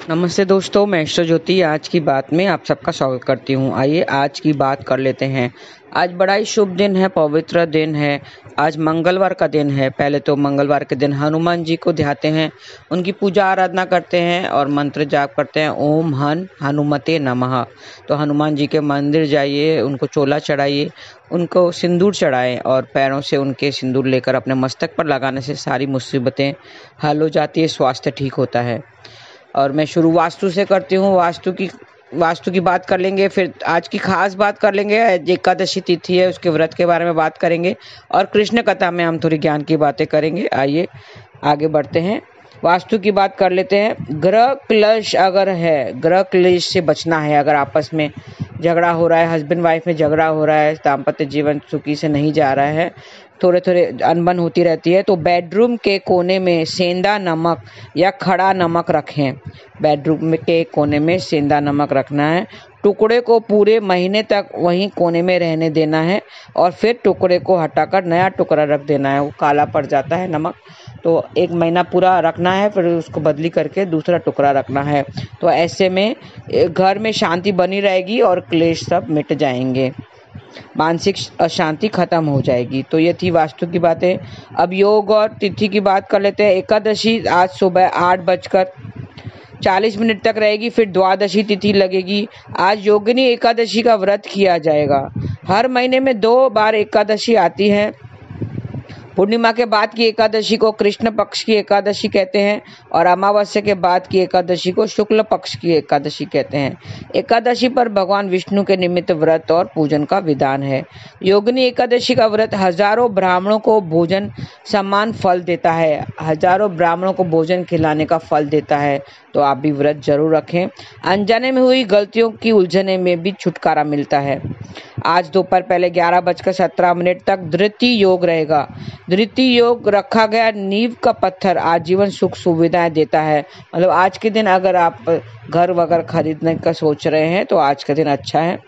नमस्ते दोस्तों, मैं ईश्वर ज्योति आज की बात में आप सबका स्वागत करती हूँ। आइए आज की बात कर लेते हैं। आज बड़ा ही शुभ दिन है, पवित्र दिन है। आज मंगलवार का दिन है। पहले तो मंगलवार के दिन हनुमान जी को ध्याते हैं, उनकी पूजा आराधना करते हैं और मंत्र जाप करते हैं, ओम हनुमते नमः। तो हनुमान जी के मंदिर जाइए, उनको चोला चढ़ाइए, उनको सिंदूर चढ़ाएं और पैरों से उनके सिंदूर लेकर अपने मस्तक पर लगाने से सारी मुसीबतें हल हो जाती है, स्वास्थ्य ठीक होता है। और मैं शुरू वास्तु से करती हूँ। वास्तु की बात कर लेंगे, फिर आज की खास बात कर लेंगे। एकादशी तिथि है, उसके व्रत के बारे में बात करेंगे और कृष्ण कथा में हम थोड़ी ज्ञान की बातें करेंगे। आइए आगे बढ़ते हैं। वास्तु की बात कर लेते हैं। ग्रह क्लेश अगर है, ग्रह क्लेश से बचना है। अगर आपस में झगड़ा हो रहा है, हस्बैंड वाइफ में झगड़ा हो रहा है, दाम्पत्य जीवन सुखी से नहीं जा रहा है, थोड़े थोड़े अनबन होती रहती है, तो बेडरूम के कोने में सेंधा नमक या खड़ा नमक रखें। बेडरूम के कोने में सेंधा नमक रखना है। टुकड़े को पूरे महीने तक वहीं कोने में रहने देना है और फिर टुकड़े को हटाकर नया टुकड़ा रख देना है। वो काला पड़ जाता है नमक, तो 1 महीना पूरा रखना है, फिर उसको बदली करके दूसरा टुकड़ा रखना है। तो ऐसे में घर में शांति बनी रहेगी और क्लेश सब मिट जाएंगे, मानसिक अशांति खत्म हो जाएगी। तो ये थी वास्तु की बातें। अब योग और तिथि की बात कर लेते हैं। एकादशी आज सुबह 8:40 तक रहेगी, फिर द्वादशी तिथि लगेगी। आज योगिनी एकादशी का व्रत किया जाएगा। हर महीने में 2 बार एकादशी आती है। पूर्णिमा के बाद की एकादशी को कृष्ण पक्ष की एकादशी कहते हैं और अमावस्या के बाद की एकादशी को शुक्ल पक्ष की एकादशी कहते हैं। एकादशी पर भगवान विष्णु के निमित्त व्रत और पूजन का विधान है। योगिनी एकादशी का व्रत हजारों ब्राह्मणों को भोजन समान फल देता है। हजारों ब्राह्मणों को भोजन खिलाने का फल देता है, तो आप भी व्रत जरूर रखें। अनजाने में हुई गलतियों की उलझने में भी छुटकारा मिलता है। आज दोपहर पहले 11:17 तक धृति योग रहेगा। धृति योग रखा गया नींव का पत्थर आजीवन सुख सुविधाएं देता है। मतलब आज के दिन अगर आप घर वगैरह खरीदने का सोच रहे हैं तो आज का दिन अच्छा है।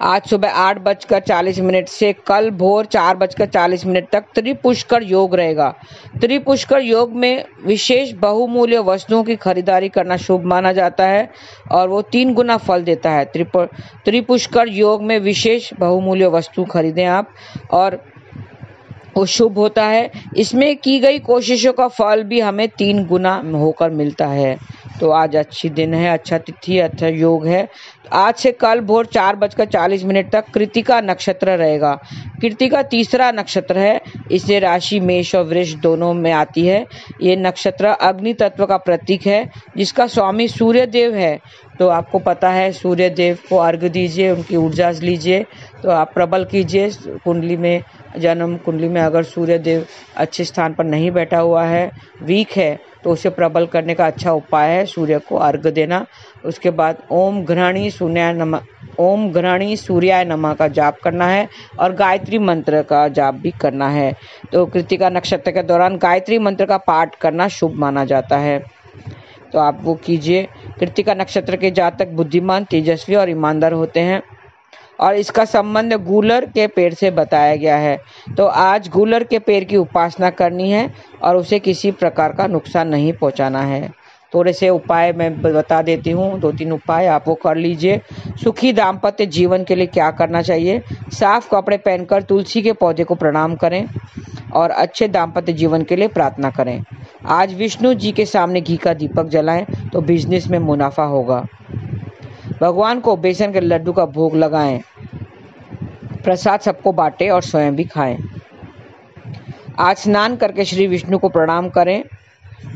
आज सुबह 8:40 से कल भोर 4:40 तक त्रिपुष्कर योग रहेगा। त्रिपुष्कर योग में विशेष बहुमूल्य वस्तुओं की खरीदारी करना शुभ माना जाता है और वो 3 गुना फल देता है। त्रिपुष्कर योग में विशेष बहुमूल्य वस्तु खरीदें आप और वो शुभ होता है। इसमें की गई कोशिशों का फल भी हमें 3 गुना होकर मिलता है। तो आज अच्छी दिन है, अच्छा तिथि, अच्छा योग है। आज से कल भोर 4:40 तक कृतिका नक्षत्र रहेगा। कृतिका तीसरा नक्षत्र है। इसे राशि मेष और वृष दोनों में आती है। ये नक्षत्र अग्नि तत्व का प्रतीक है, जिसका स्वामी सूर्य देव है। तो आपको पता है, सूर्य देव को अर्घ्य दीजिए, उनकी ऊर्जा लीजिए, तो आप प्रबल कीजिए। कुंडली में, जन्म कुंडली में अगर सूर्य देव अच्छे स्थान पर नहीं बैठा हुआ है, वीक है, तो उसे प्रबल करने का अच्छा उपाय है सूर्य को अर्घ्य देना। उसके बाद ओम घृणी सूर्याय नमः का जाप करना है और गायत्री मंत्र का जाप भी करना है। तो कृतिका नक्षत्र के दौरान गायत्री मंत्र का पाठ करना शुभ माना जाता है, तो आप वो कीजिए। कृतिका नक्षत्र के जातक बुद्धिमान, तेजस्वी और ईमानदार होते हैं और इसका संबंध गूलर के पेड़ से बताया गया है। तो आज गूलर के पेड़ की उपासना करनी है और उसे किसी प्रकार का नुकसान नहीं पहुंचाना है। थोड़े से उपाय मैं बता देती हूँ, 2-3 उपाय आप वो कर लीजिए। सुखी दाम्पत्य जीवन के लिए क्या करना चाहिए? साफ कपड़े पहनकर तुलसी के पौधे को प्रणाम करें और अच्छे दाम्पत्य जीवन के लिए प्रार्थना करें। आज विष्णु जी के सामने घी का दीपक जलाएं तो बिजनेस में मुनाफा होगा। भगवान को बेसन के लड्डू का भोग लगाएं। प्रसाद सबको बांटें और स्वयं भी खाएं। आज स्नान करके श्री विष्णु को प्रणाम करें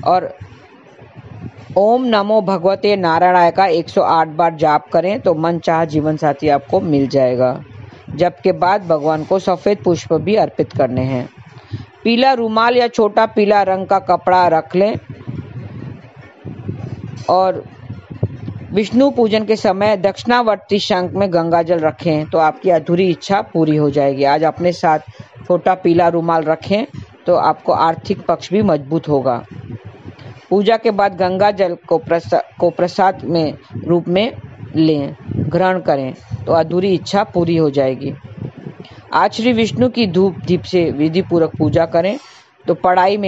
और ओम नमो भगवते नारायणाय का 108 बार जाप करें, तो मन चाहा जीवन साथी आपको मिल जाएगा। जप के बाद भगवान को सफ़ेद पुष्प भी अर्पित करने हैं। पीला रुमाल या छोटा पीला रंग का कपड़ा रख लें और विष्णु पूजन के समय दक्षिणावर्ती शंख में गंगा जल रखें, तो आपकी अधूरी इच्छा पूरी हो जाएगी। आज अपने साथ छोटा पीला रुमाल रखें, तो आपको आर्थिक पक्ष भी मजबूत होगा। पूजा के बाद गंगा जल को प्रसाद में रूप में लें, ग्रहण करें, तो अधूरी इच्छा पूरी हो जाएगी। आज श्री विष्णु की धूप दीप से विधि पूर्वक पूजा करें, तो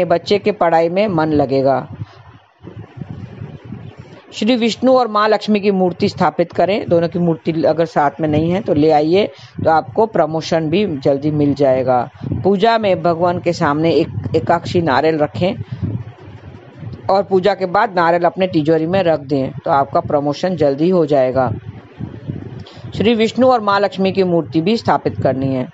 बच्चे के पढ़ाई में मन लगेगा। श्री विष्णु और माँ लक्ष्मी की मूर्ति स्थापित करें। दोनों की मूर्ति अगर साथ में नहीं है तो ले आइए, तो आपको प्रमोशन भी जल्दी मिल जाएगा। पूजा में भगवान के सामने एक एकाक्षी नारियल रखें और पूजा के बाद नारियल अपने तिजोरी में रख दें, तो आपका प्रमोशन जल्दी हो जाएगा। श्री विष्णु और माँ लक्ष्मी की मूर्ति भी स्थापित करनी है।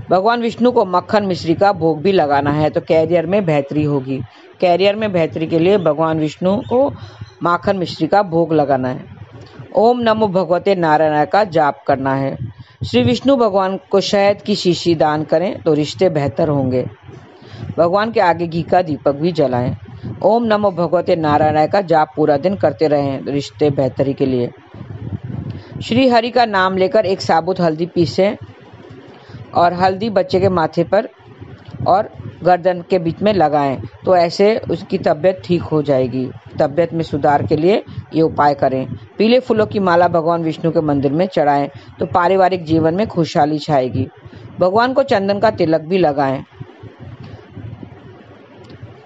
भगवान विष्णु को मक्खन मिश्री का भोग भी लगाना है, तो कैरियर में बेहतरी होगी। कैरियर में बेहतरी के लिए भगवान विष्णु को माखन मिश्री का भोग लगाना है। ओम नमो भगवते नारायण का जाप करना है। श्री विष्णु भगवान को शहद की शीशी दान करें तो रिश्ते बेहतर होंगे। भगवान के आगे घी का दीपक भी जलाएं। ओम नमो भगवते नारायण का जाप पूरा दिन करते रहें रिश्ते बेहतरी के लिए। श्री हरि का नाम लेकर एक साबुत हल्दी पीसें और हल्दी बच्चे के माथे पर और गर्दन के बीच में लगाएं, तो ऐसे उसकी तबीयत ठीक हो जाएगी। तबीयत में सुधार के लिए ये उपाय करें। पीले फूलों की माला भगवान विष्णु के मंदिर में चढ़ाएं, तो पारिवारिक जीवन में खुशहाली छाएगी। भगवान को चंदन का तिलक भी लगाएं।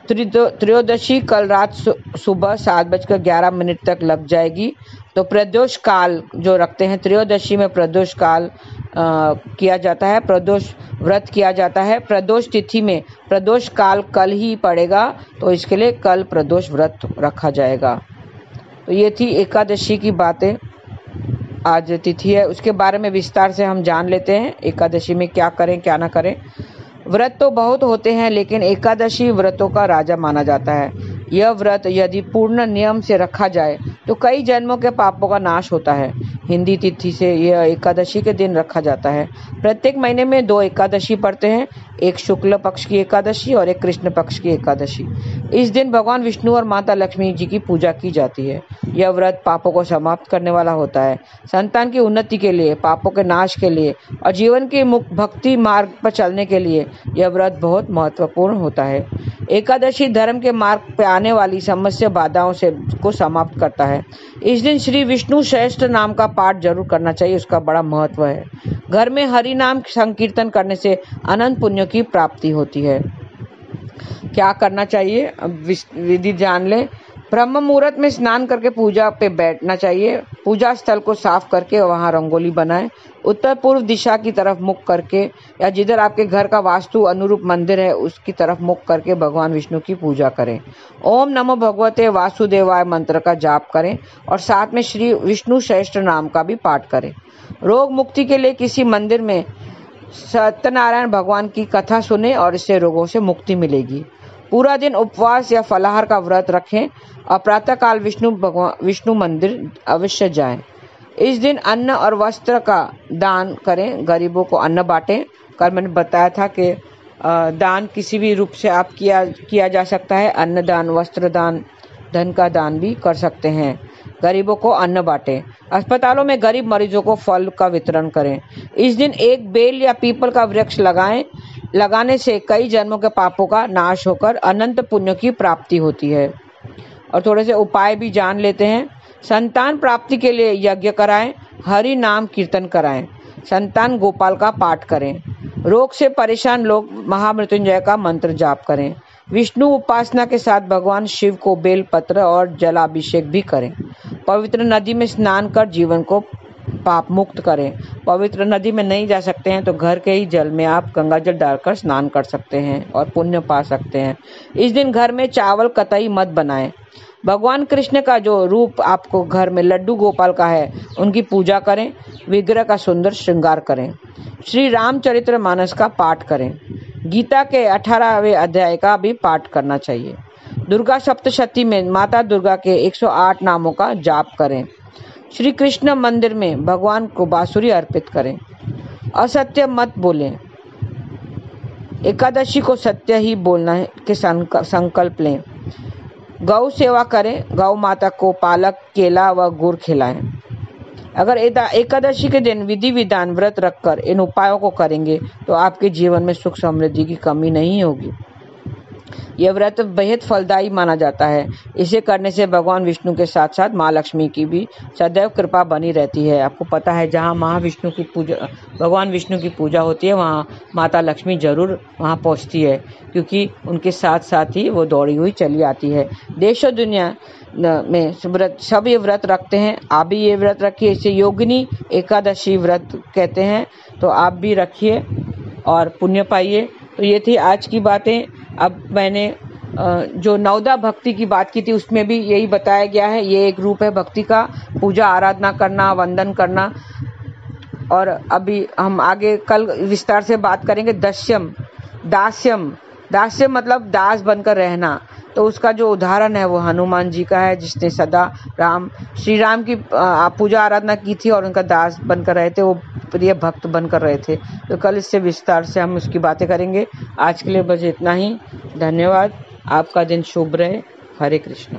त्रयोदशी कल रात सुबह 7:11 तक लग जाएगी। तो प्रदोष काल जो रखते हैं, त्रयोदशी में प्रदोष काल किया जाता है, प्रदोष व्रत किया जाता है। प्रदोष तिथि में प्रदोष काल कल ही पड़ेगा, तो इसके लिए कल प्रदोष व्रत रखा जाएगा। तो ये थी एकादशी की बातें। आज तिथि है, उसके बारे में विस्तार से हम जान लेते हैं। एकादशी में क्या करें क्या ना करें। व्रत तो बहुत होते हैं, लेकिन एकादशी व्रतों का राजा माना जाता है। यह व्रत यदि पूर्ण नियम से रखा जाए तो कई जन्मों के पापों का नाश होता है। हिंदी तिथि से यह एकादशी के दिन रखा जाता है। प्रत्येक महीने में 2 एकादशी पड़ते हैं, एक शुक्ल पक्ष की एकादशी और एक कृष्ण पक्ष की एकादशी। इस दिन भगवान विष्णु और माता लक्ष्मी जी की पूजा की जाती है। यह व्रत पापों को समाप्त करने वाला होता है। संतान की उन्नति के लिए, पापों के नाश के लिए और जीवन के मुक्त भक्ति मार्ग पर चलने के लिए यह व्रत बहुत महत्वपूर्ण होता है। एकादशी धर्म के मार्ग पर आने वाली समस्या बाधाओं से को समाप्त करता है। इस दिन श्री विष्णु सहस्त्र नाम का पाठ जरूर करना चाहिए, उसका बड़ा महत्व है। घर में हरि नाम संकीर्तन करने से अनंत पुण्यों की प्राप्ति होती है। क्या करना चाहिए, विधि जान लें। ब्रह्म मुहूर्त में स्नान करके पूजा पे बैठना चाहिए। पूजा स्थल को साफ करके वहां रंगोली बनाएं। उत्तर पूर्व दिशा की तरफ मुख करके या जिधर आपके घर का वास्तु अनुरूप मंदिर है उसकी तरफ मुख करके भगवान विष्णु की पूजा करें। ओम नमो भगवते वासुदेवाय मंत्र का जाप करें और साथ में श्री विष्णु सहस्त्र नाम का भी पाठ करें। रोग मुक्ति के लिए किसी मंदिर में सत्यनारायण भगवान की कथा सुने और इससे रोगों से मुक्ति मिलेगी। पूरा दिन उपवास या फलाहार का व्रत रखें और प्रातःकाल विष्णु मंदिर अवश्य जाएं। इस दिन अन्न और वस्त्र का दान करें, गरीबों को अन्न बांटें। कल मैंने बताया था कि दान किसी भी रूप से आप किया जा सकता है। अन्न दान, वस्त्र दान, धन का दान भी कर सकते हैं। गरीबों को अन्न बांटें। अस्पतालों में गरीब मरीजों को फल का वितरण करें। इस दिन एक बेल या पीपल का वृक्ष लगाने से कई जन्मों के पापों का नाश होकर अनंत पुण्यों की प्राप्ति होती है। और थोड़े से उपाय भी जान लेते हैं। संतान प्राप्ति के लिए यज्ञ कराएं, हरि नाम कीर्तन कराएं, संतान गोपाल का पाठ करें। रोग से परेशान लोग महामृत्युंजय का मंत्र जाप करें। विष्णु उपासना के साथ भगवान शिव को बेल पत्र और जलाभिषेक भी करें। पवित्र नदी में स्नान कर जीवन को पाप मुक्त करें। पवित्र नदी में नहीं जा सकते हैं तो घर के ही जल में आप गंगा जल डालकर स्नान कर सकते हैं और पुण्य पा सकते हैं। इस दिन घर में चावल कतई मत बनाएं। भगवान कृष्ण का जो रूप आपको घर में लड्डू गोपाल का है उनकी पूजा करें। विग्रह का सुंदर श्रृंगार करें। श्री रामचरितमानस का पाठ करें। गीता के 18वें अध्याय का भी पाठ करना चाहिए। दुर्गा सप्तशती में माता दुर्गा के 108 नामों का जाप करें। श्री कृष्ण मंदिर में भगवान को बांसुरी अर्पित करें। असत्य मत बोलें। एकादशी को सत्य ही बोलना के संकल्प लें। गौ सेवा करें। गौ माता को पालक, केला व गुड़ खिलाएं। अगर एकादशी के दिन विधि विधान व्रत रखकर इन उपायों को करेंगे तो आपके जीवन में सुख समृद्धि की कमी नहीं होगी। यह व्रत बेहद फलदायी माना जाता है। इसे करने से भगवान विष्णु के साथ साथ माँ लक्ष्मी की भी सदैव कृपा बनी रहती है। आपको पता है, जहाँ महाविष्णु की पूजा, भगवान विष्णु की पूजा होती है, वहाँ माता लक्ष्मी जरूर वहाँ पहुँचती है, क्योंकि उनके साथ साथ ही वो दौड़ी हुई चली आती है। देश और दुनिया में सब ये व्रत रखते हैं। आप भी ये व्रत रखिए। इसे योगिनी एकादशी व्रत कहते हैं। तो आप भी रखिए और पुण्य पाइए। तो ये थी आज की बातें। अब मैंने जो नवदा भक्ति की बात की थी, उसमें भी यही बताया गया है। ये एक रूप है भक्ति का, पूजा आराधना करना, वंदन करना। और अभी हम आगे कल विस्तार से बात करेंगे दास्यम। दास्यम मतलब दास बनकर रहना। तो उसका जो उदाहरण है वो हनुमान जी का है, जिसने सदा श्री राम की पूजा आराधना की थी और उनका दास बनकर रहे थे, वो प्रिय भक्त बनकर रहे थे। तो कल इससे विस्तार से हम उसकी बातें करेंगे। आज के लिए बस इतना ही। धन्यवाद। आपका दिन शुभ रहे। हरे कृष्ण।